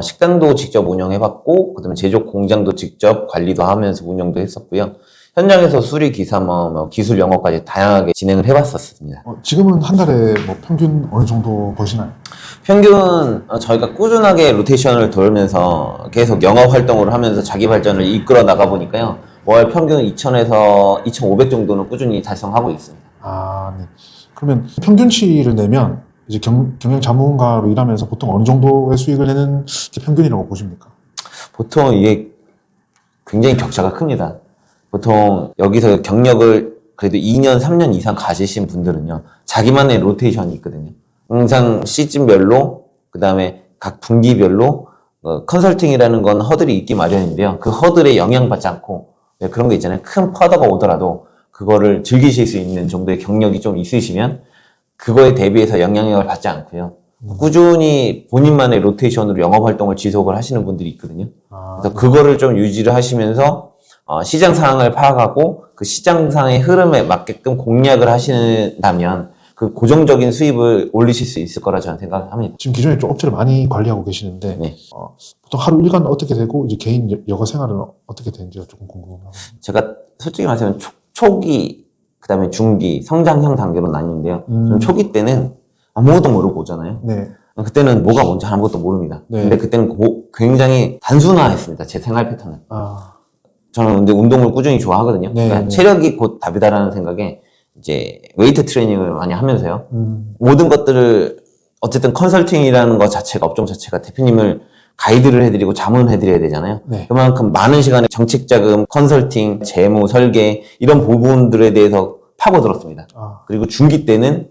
식당도 직접 운영해봤고, 그다음에 제조 공장도 직접 관리도 하면서 운영도 했었고요. 현장에서 수리, 기사, 기술 영업까지 다양하게 진행을 해봤었습니다. 지금은 한 달에 뭐 평균 어느 정도 버시나요? 평균 저희가 꾸준하게 로테이션을 돌면서 계속 영업 활동을 하면서 자기 발전을 이끌어 나가 보니까요. 월 평균 2,000에서 2,500 정도는 꾸준히 달성하고 있습니다. 아, 네. 그러면 평균치를 내면 이제 경영 자문가로 일하면서 보통 어느 정도의 수익을 내는 게 평균이라고 보십니까? 보통 이게 굉장히 격차가 큽니다. 보통 여기서 경력을 그래도 2년, 3년 이상 가지신 분들은요, 자기만의 로테이션이 있거든요. 항상 시즌별로, 그 다음에 각 분기별로, 컨설팅이라는 건 허들이 있기 마련인데요. 그 허들에 영향받지 않고, 그런 거 있잖아요. 큰 퍼더가 오더라도, 그거를 즐기실 수 있는 정도의 경력이 좀 있으시면, 그거에 대비해서 영향력을 받지 않고요. 꾸준히 본인만의 로테이션으로 영업 활동을 지속을 하시는 분들이 있거든요. 그래서 그거를 좀 유지를 하시면서, 시장 상황을 파악하고 그 시장 상의 흐름에 맞게끔 공략을 하신다면 그 고정적인 수입을 올리실 수 있을 거라 저는 생각합니다. 지금 기존에 좀 업체를 많이 관리하고 계시는데 네. 보통 하루 일과는 어떻게 되고 이제 개인 여가 생활은 어떻게 되는지가 조금 궁금합니다. 제가 솔직히 말하면 초기, 그 다음에 중기, 성장형 단계로 나뉘는데요. 저는 초기 때는 아무것도 모르고 오잖아요. 네. 그때는 뭐가 뭔지 아무것도 모릅니다. 네. 근데 그때는 굉장히 단순화했습니다. 제 생활 패턴을. 저는 근데 운동을 꾸준히 좋아하거든요. 네, 그러니까 네. 체력이 곧 답이다라는 생각에 이제 웨이트 트레이닝을 많이 하면서요. 모든 것들을 어쨌든 컨설팅이라는 것 자체가, 업종 자체가 대표님을 가이드를 해드리고 자문해드려야 되잖아요. 네. 그만큼 많은 시간에 정책 자금, 컨설팅, 재무, 설계 이런 부분들에 대해서 파고들었습니다. 그리고 중기 때는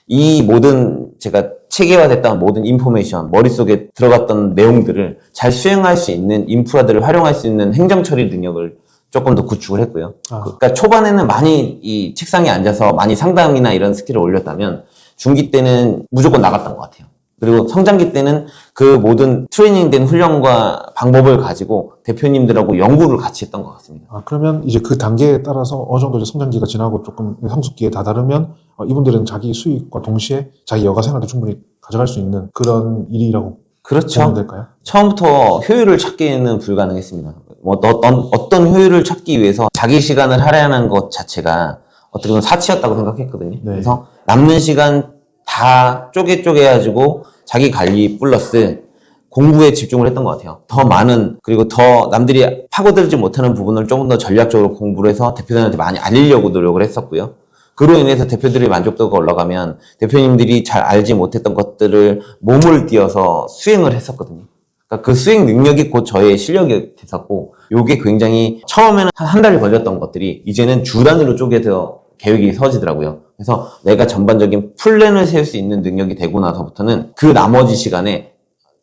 이 모든 제가 체계화됐던 모든 인포메이션, 머릿속에 들어갔던 내용들을 잘 수행할 수 있는 인프라들을 활용할 수 있는 행정 처리 능력을 조금 더 구축을 했고요. 그러니까 초반에는 많이 이 책상에 앉아서 많이 상담이나 이런 스킬을 올렸다면 중기 때는 무조건 나갔던 것 같아요. 그리고 성장기 때는 그 모든 트레이닝된 훈련과 방법을 가지고 대표님들하고 연구를 같이 했던 것 같습니다. 그러면 이제 그 단계에 따라서 어느 정도 이제 성장기가 지나고 조금 성숙기에 다다르면 이분들은 자기 수익과 동시에 자기 여가 생활도 충분히 가져갈 수 있는 그런 일이라고 그렇죠. 보면 될까요? 처음부터 효율을 찾기는 불가능했습니다. 어떤 효율을 찾기 위해서 자기 시간을 할애하는 것 자체가 어떻게 보면 사치였다고 생각했거든요. 네. 그래서 남는 시간 다 쪼개가지고 자기 관리 플러스 공부에 집중을 했던 것 같아요. 더 많은, 그리고 더 남들이 파고들지 못하는 부분을 조금 더 전략적으로 공부를 해서 대표들한테 많이 알리려고 노력을 했었고요. 그로 인해서 대표들의 만족도가 올라가면 대표님들이 잘 알지 못했던 것들을 몸을 띄어서 수행을 했었거든요. 그러니까 그 수행 능력이 곧 저의 실력이 됐었고, 요게 굉장히 처음에는 한 달이 걸렸던 것들이 이제는 주 단위로 쪼개서 계획이 서지더라고요. 그래서 내가 전반적인 플랜을 세울 수 있는 능력이 되고 나서부터는 그 나머지 시간에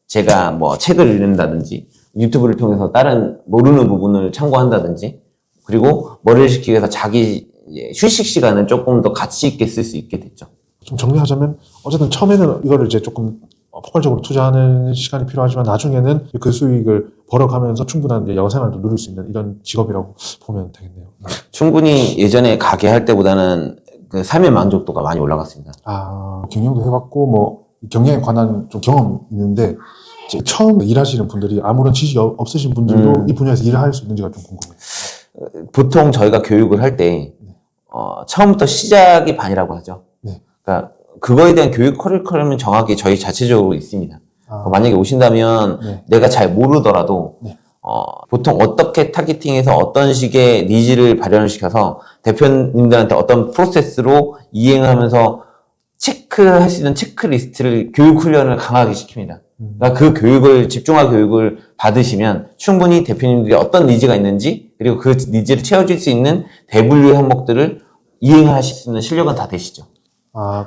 제가 뭐 책을 읽는다든지 유튜브를 통해서 다른 모르는 부분을 참고한다든지, 그리고 머리를 식히기 위해서 자기 휴식 시간을 조금 더 가치 있게 쓸 수 있게 됐죠. 좀 정리하자면 어쨌든 처음에는 이거를 이제 조금 폭발적으로 투자하는 시간이 필요하지만 나중에는 그 수익을 벌어가면서 충분한 여가 생활도 누릴 수 있는 이런 직업이라고 보면 되겠네요. 충분히 예전에 가게 할 때보다는 그 삶의 만족도가 많이 올라갔습니다. 경영도 해봤고 뭐 경영에 관한 좀 경험이 있는데 이제 처음 일하시는 분들이 아무런 지식이 없으신 분들도 이 분야에서 일을 할 수 있는지가 좀 궁금해요. 보통 저희가 교육을 할 때 처음부터 시작이 반이라고 하죠. 네. 그러니까 그거에 대한 교육 커리큘럼은 정확히 저희 자체적으로 있습니다. 만약에 오신다면 네. 내가 잘 모르더라도 네. 보통 어떻게 타겟팅해서 어떤 식의 니즈를 발현을 시켜서 대표님들한테 어떤 프로세스로 이행하면서 체크할 수 있는 체크리스트를 교육 훈련을 강하게 시킵니다. 그러니까 그 교육을, 집중화 교육을 받으시면 충분히 대표님들이 어떤 니즈가 있는지, 그리고 그 니즈를 채워줄 수 있는 대분류 항목들을 이행하실 수 있는 실력은 다 되시죠.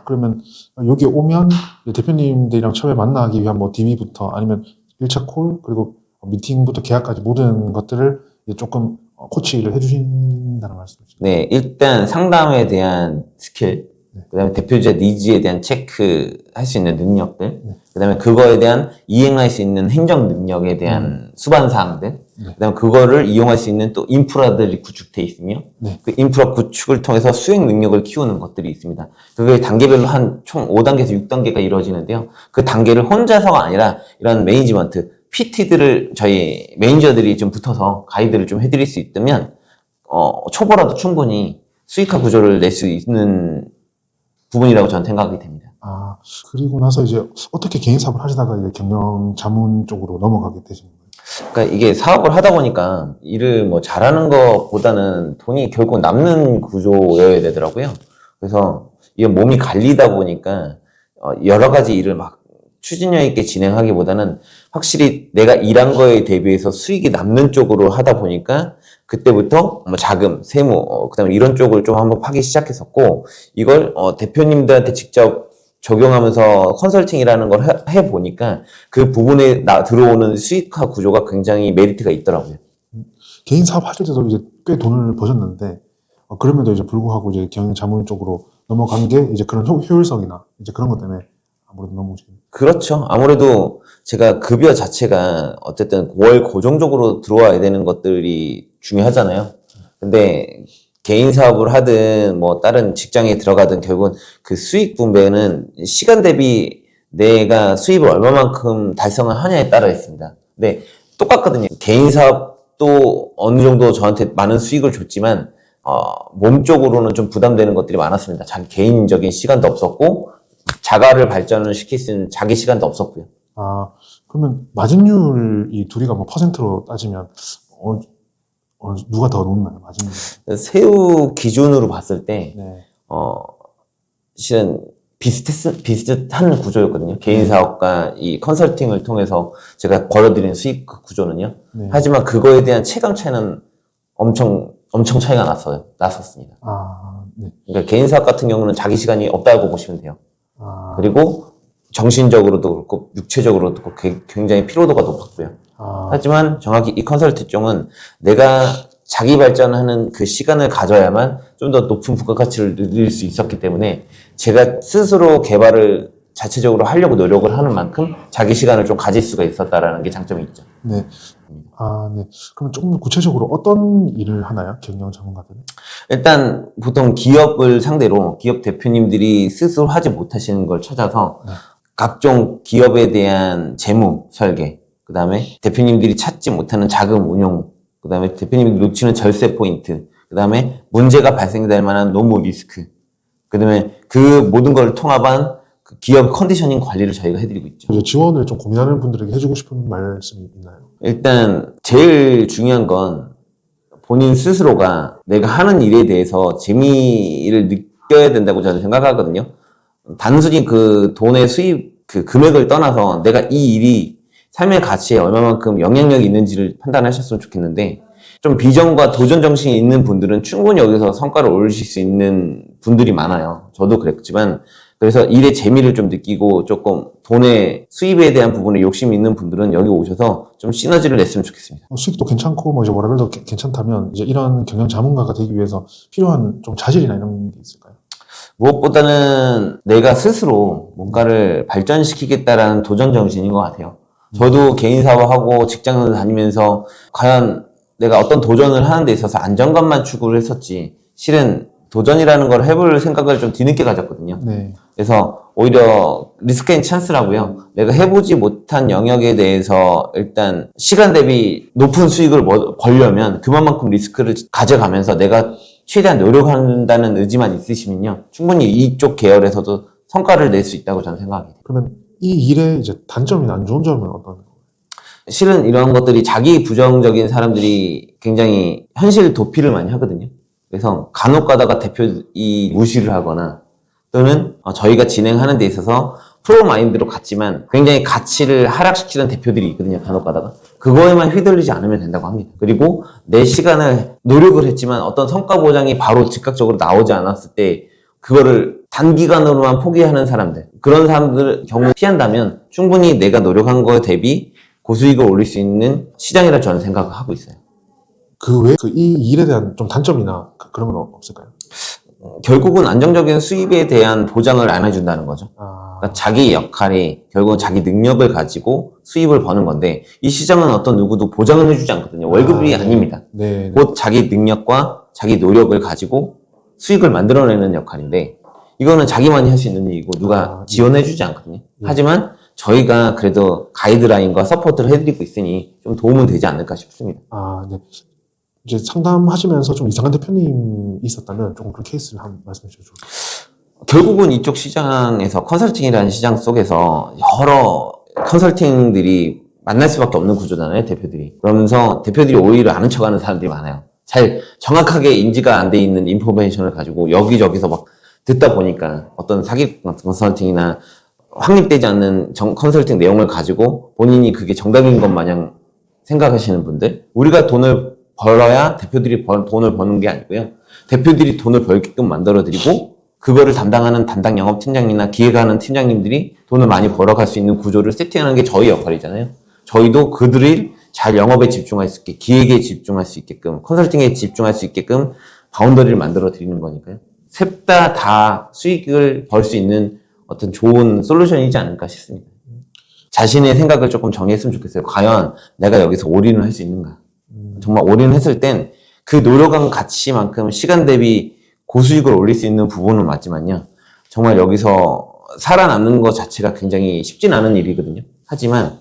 그러면 여기 오면 대표님들이랑 처음에 만나기 위한 뭐 DB부터 아니면 1차 콜, 그리고 미팅부터 계약까지 모든 것들을 조금 코치를 해주신다는 말씀이죠. 네, 일단 상담에 대한 스킬, 그 다음에 대표자 니즈에 대한 체크할 수 있는 능력들, 그 다음에 그거에 대한 이행할 수 있는 행정 능력에 대한 수반사항들, 그 다음에 그거를 이용할 수 있는 또 인프라들이 구축돼 있으며, 그 인프라 구축을 통해서 수행 능력을 키우는 것들이 있습니다. 그게 단계별로 한 총 5단계에서 6단계가 이루어지는데요. 그 단계를 혼자서가 아니라 이런 매니지먼트, PT들을 저희 매니저들이 좀 붙어서 가이드를 좀 해드릴 수 있다면 초보라도 충분히 수익화 구조를 낼 수 있는 부분이라고 저는 생각이 됩니다. 아, 그리고 나서 이제 어떻게 개인 사업을 하시다가 이제 경영 자문 쪽으로 넘어가게 되신 거예요? 그러니까 이게 사업을 하다 보니까 일을 뭐 잘하는 것보다는 돈이 결국 남는 구조여야 되더라고요. 그래서 이게 몸이 갈리다 보니까 여러 가지 일을 막 추진력 있게 진행하기보다는 확실히 내가 일한 거에 대비해서 수익이 남는 쪽으로 하다 보니까 그때부터 뭐 자금, 세무, 그다음에 이런 쪽을 좀 한번 파기 시작했었고 이걸 대표님들한테 직접 적용하면서 컨설팅이라는 걸 해보니까 그 부분에 들어오는 수익화 구조가 굉장히 메리트가 있더라고요. 개인 사업 하실 때도 이제 꽤 돈을 버셨는데 그럼에도 이제 불구하고 이제 경영 자문 쪽으로 넘어간 게 이제 그런 효율성이나 이제 그런 것 때문에 아무래도 넘어오신. 그렇죠. 아무래도 제가 급여 자체가 어쨌든 월 고정적으로 들어와야 되는 것들이 중요하잖아요. 근데 개인 사업을 하든 뭐 다른 직장에 들어가든 결국은 그 수익 분배는 시간 대비 내가 수입을 얼마만큼 달성을 하냐에 따라 있습니다. 근데 똑같거든요. 개인 사업도 어느 정도 저한테 많은 수익을 줬지만 몸적으로는 좀 부담되는 것들이 많았습니다. 자기 개인적인 시간도 없었고 자가를 발전을 시킬 수 있는 자기 시간도 없었고요. 아, 그러면 마진율 이 둘이가 뭐 퍼센트로 따지면 누가 더 높나요, 마진율? 세후 기준으로 봤을 때 네. 실은 비슷한 구조였거든요. 개인 사업과 이 컨설팅을 통해서 제가 벌어들인 수익 구조는요. 네. 하지만 그거에 대한 체감 차이는 엄청 차이가 났었습니다. 아, 네. 그러니까 개인 사업 같은 경우는 자기 시간이 없다고 보시면 돼요. 아, 그리고 정신적으로도 그렇고 육체적으로도 그렇고 굉장히 피로도가 높았고요. 하지만 정확히 이 컨설팅 쪽은 내가 자기 발전하는 그 시간을 가져야만 좀 더 높은 부가가치를 누릴 수 있었기 때문에 제가 스스로 개발을 자체적으로 하려고 노력을 하는 만큼 자기 시간을 좀 가질 수가 있었다라는 게 장점이 있죠. 네. 아, 네. 그럼 조금 구체적으로 어떤 일을 하나요? 경영 전문가들은? 일단 보통 기업을 상대로 기업 대표님들이 스스로 하지 못하시는 걸 찾아서 네. 각종 기업에 대한 재무 설계, 그 다음에 대표님들이 찾지 못하는 자금 운용, 그 다음에 대표님이 놓치는 절세 포인트, 그 다음에 문제가 발생될 만한 노무 리스크, 그 다음에 그 모든 걸 통합한 그 기업 컨디셔닝 관리를 저희가 해드리고 있죠. 이제 지원을 좀 고민하는 분들에게 해주고 싶은 말씀이 있나요? 일단 제일 중요한 건 본인 스스로가 내가 하는 일에 대해서 재미를 느껴야 된다고 저는 생각하거든요. 단순히 그 돈의 수입, 그 금액을 떠나서 내가 이 일이 삶의 가치에 얼마만큼 영향력이 있는지를 판단하셨으면 좋겠는데 좀 비전과 도전 정신이 있는 분들은 충분히 여기서 성과를 올리실 수 있는 분들이 많아요. 저도 그랬지만 그래서 일의 재미를 좀 느끼고 조금 돈의 수입에 대한 부분에 욕심이 있는 분들은 여기 오셔서 좀 시너지를 냈으면 좋겠습니다. 수익도 괜찮고 뭐 이제 워라밸도 괜찮다면 이제 이런 경영 자문가가 되기 위해서 필요한 좀 자질이나 이런 게 있을까요? 무엇보다는 내가 스스로 뭔가를 발전시키겠다라는 도전 정신인 것 같아요. 저도 개인 사업하고 직장을 다니면서 과연 내가 어떤 도전을 하는 데 있어서 안정감만 추구를 했었지 실은 도전이라는 걸 해볼 생각을 좀 뒤늦게 가졌거든요. 네. 그래서 오히려 리스크 앤 찬스라고요. 내가 해보지 못한 영역에 대해서 일단 시간 대비 높은 수익을 벌려면 그만큼 리스크를 가져가면서 내가 최대한 노력한다는 의지만 있으시면요. 충분히 이쪽 계열에서도 성과를 낼 수 있다고 저는 생각합니다. 그러면 이 일의 이제 단점이나 안 좋은 점은 어떤 거예요? 실은 이런 것들이 자기 부정적인 사람들이 굉장히 현실 도피를 많이 하거든요. 그래서 간혹 가다가 대표이 무시를 하거나 또는 저희가 진행하는 데 있어서 프로 마인드로 갔지만 굉장히 가치를 하락시키는 대표들이 있거든요. 간혹 가다가. 그거에만 휘둘리지 않으면 된다고 합니다. 그리고 내 시간을 노력을 했지만 어떤 성과 보장이 바로 즉각적으로 나오지 않았을 때 그거를 단기간으로만 포기하는 사람들, 그런 사람들 경우 피한다면 충분히 내가 노력한 거에 대비 고수익을 올릴 수 있는 시장이라 저는 생각을 하고 있어요. 그 외에 이 일에 대한 좀 단점이나 그런 건 없을까요? 결국은 안정적인 수입에 대한 보장을 안 해준다는 거죠. 그러니까 자기 역할이 결국은 자기 능력을 가지고 수입을 버는 건데 이 시장은 어떤 누구도 보장을 해주지 않거든요. 월급이 네. 아닙니다. 네. 곧 자기 능력과 자기 노력을 가지고 수익을 만들어내는 역할인데 이거는 자기만이 할 수 있는 일이고 누가 지원해주지 않거든요. 하지만 저희가 그래도 가이드라인과 서포트를 해드리고 있으니 좀 도움은 되지 않을까 싶습니다. 아, 네. 이제 상담하시면서 좀 이상한 대표님이 있었다면 조금 그런 케이스를 한번 말씀해 주셔도 좋겠습니다. 결국은 이쪽 시장에서 컨설팅이라는 시장 속에서 여러 컨설팅들이 만날 수밖에 없는 구조잖아요, 대표들이. 그러면서 대표들이 오히려 아는 척하는 사람들이 많아요. 잘 정확하게 인지가 안 돼 있는 인포메이션을 가지고 여기저기서 막 듣다 보니까 어떤 사기 컨설팅이나 확립되지 않는 컨설팅 내용을 가지고 본인이 그게 정답인 것 마냥 생각하시는 분들, 우리가 돈을 벌어야 대표들이 돈을 버는 게 아니고요. 대표들이 돈을 벌게끔 만들어드리고 그거를 담당하는 담당 영업팀장이나 기획하는 팀장님들이 돈을 많이 벌어갈 수 있는 구조를 세팅하는 게 저희 역할이잖아요. 저희도 그들이 잘 영업에 집중할 수 있게, 기획에 집중할 수 있게끔, 컨설팅에 집중할 수 있게끔 바운더리를 만들어 드리는 거니까요. 셋 다 수익을 벌 수 있는 어떤 좋은 솔루션이지 않을까 싶습니다. 자신의 생각을 조금 정리했으면 좋겠어요. 과연 내가 여기서 올인을 할 수 있는가? 정말 올인을 했을 땐 그 노력한 가치만큼 시간 대비 고수익을 올릴 수 있는 부분은 맞지만요. 정말 여기서 살아남는 것 자체가 굉장히 쉽진 않은 일이거든요. 하지만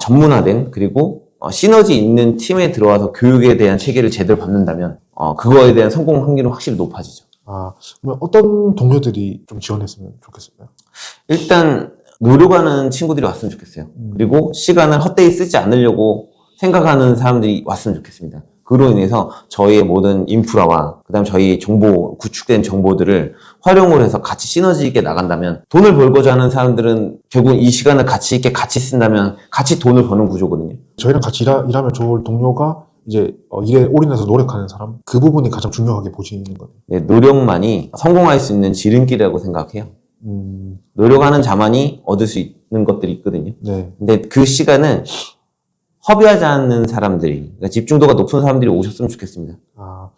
전문화된 그리고 시너지 있는 팀에 들어와서 교육에 대한 체계를 제대로 받는다면 그거에 대한 성공 확률은 확실히 높아지죠. 아, 그러면 어떤 동료들이 좀 지원했으면 좋겠을까요? 일단 노력하는 친구들이 왔으면 좋겠어요. 그리고 시간을 헛되이 쓰지 않으려고 생각하는 사람들이 왔으면 좋겠습니다. 그로 인해서 저희의 모든 인프라와 그다음 저희 정보, 구축된 정보들을 활용을 해서 같이 시너지 있게 나간다면 돈을 벌고자 하는 사람들은 결국 이 시간을 가치 있게 같이 쓴다면 같이 돈을 버는 구조거든요. 저희랑 같이 일하면 좋을 동료가 이제 일에 올인해서 노력하는 사람, 그 부분이 가장 중요하게 보시는 거예요. 네, 노력만이 성공할 수 있는 지름길이라고 생각해요. 음, 노력하는 자만이 얻을 수 있는 것들이 있거든요. 네. 근데 그 시간은 허비하지 않는 사람들이, 그러니까 집중도가 높은 사람들이 오셨으면 좋겠습니다. 아,